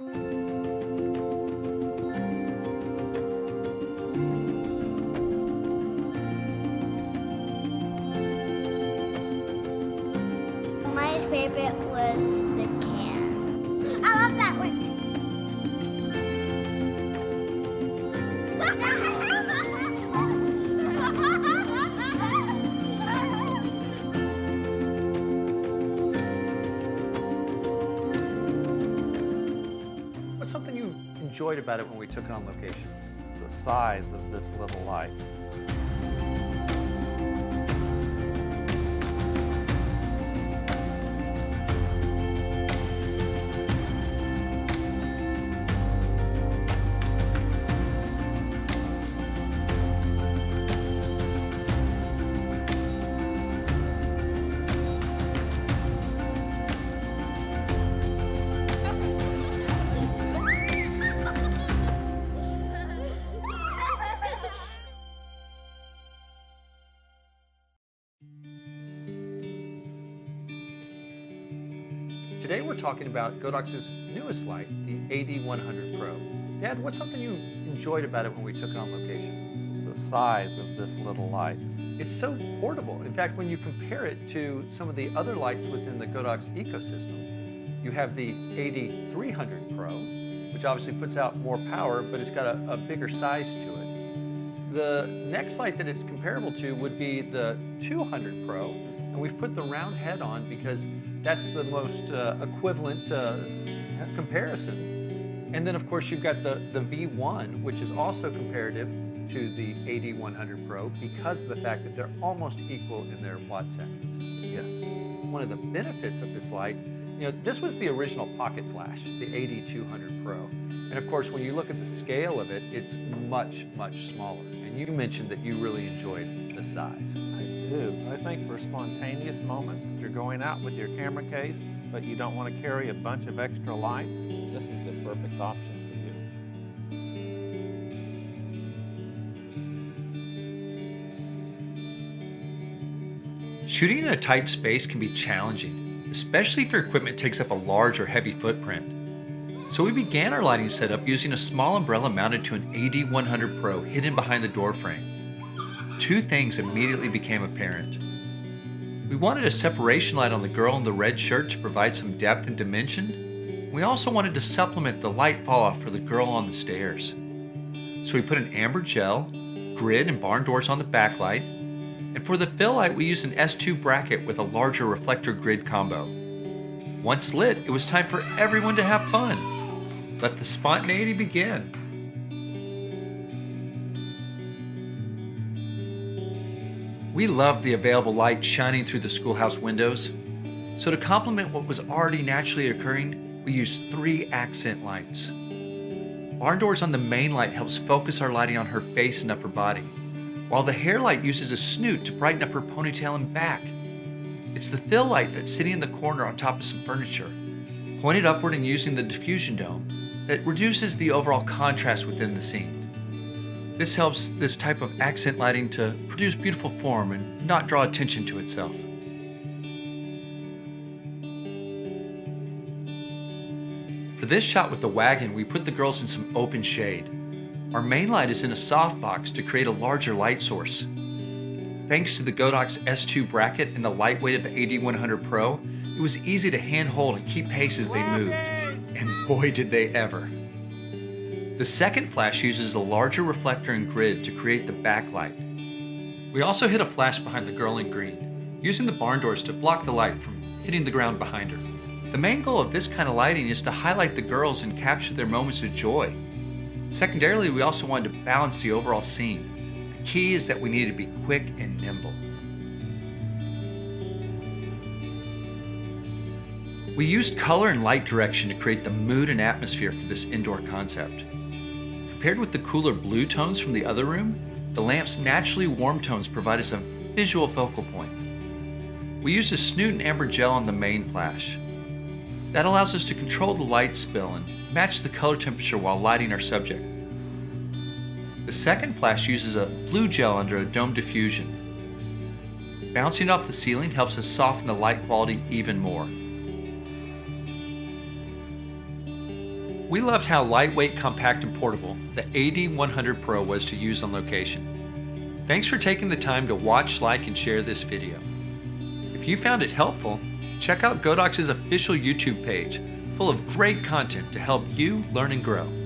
My favorite was the can. I love that one. What's something you enjoyed about it when we took it on location? The size of this little light. Today we're talking about Godox's newest light, the AD100 Pro. Dad, what's something you enjoyed about it when we took it on location? The size of this little light. It's so portable. In fact, when you compare it to some of the other lights within the Godox ecosystem, you have the AD300 Pro, which obviously puts out more power, but it's got a bigger size to it. The next light that it's comparable to would be the 200 Pro, and we've put the round head on because that's the most equivalent comparison. And then of course you've got the V1, which is also comparative to the AD100 Pro because of the fact that they're almost equal in their watt seconds. Yes. One of the benefits of this light, this was the original pocket flash, the AD200 Pro. And of course, when you look at the scale of it, it's much, much smaller. And you mentioned that you really enjoyed the size. I do. I think for spontaneous moments that you're going out with your camera case, but you don't want to carry a bunch of extra lights, this is the perfect option for you. Shooting in a tight space can be challenging, especially if your equipment takes up a large or heavy footprint. So we began our lighting setup using a small umbrella mounted to an AD100 Pro hidden behind the door frame. Two things immediately became apparent. We wanted a separation light on the girl in the red shirt to provide some depth and dimension. We also wanted to supplement the light fall off for the girl on the stairs. So we put an amber gel, grid and barn doors on the backlight, and for the fill light we used an S2 bracket with a larger reflector grid combo. Once lit, it was time for everyone to have fun. Let the spontaneity begin. We loved the available light shining through the schoolhouse windows. So to complement what was already naturally occurring, we used 3 accent lights. Barn doors on the main light helps focus our lighting on her face and upper body, while the hair light uses a snoot to brighten up her ponytail and back. It's the fill light that's sitting in the corner on top of some furniture, pointed upward and using the diffusion dome, that reduces the overall contrast within the scene. This helps this type of accent lighting to produce beautiful form and not draw attention to itself. For this shot with the wagon, we put the girls in some open shade. Our main light is in a softbox to create a larger light source. Thanks to the Godox S2 bracket and the lightweight of the AD100 Pro, it was easy to handhold and keep pace as they moved. And boy did they ever. The second flash uses a larger reflector and grid to create the backlight. We also hid a flash behind the girl in green, using the barn doors to block the light from hitting the ground behind her. The main goal of this kind of lighting is to highlight the girls and capture their moments of joy. Secondarily, we also wanted to balance the overall scene. The key is that we needed to be quick and nimble. We used color and light direction to create the mood and atmosphere for this indoor concept. Compared with the cooler blue tones from the other room, the lamp's naturally warm tones provide us a visual focal point. We used a snoot and amber gel on the main flash. That allows us to control the light spill and match the color temperature while lighting our subject. The second flash uses a blue gel under a dome diffusion. Bouncing off the ceiling helps us soften the light quality even more. We loved how lightweight, compact, and portable the AD100 Pro was to use on location. Thanks for taking the time to watch, like, and share this video. If you found it helpful, check out Godox's official YouTube page, full of great content to help you learn and grow.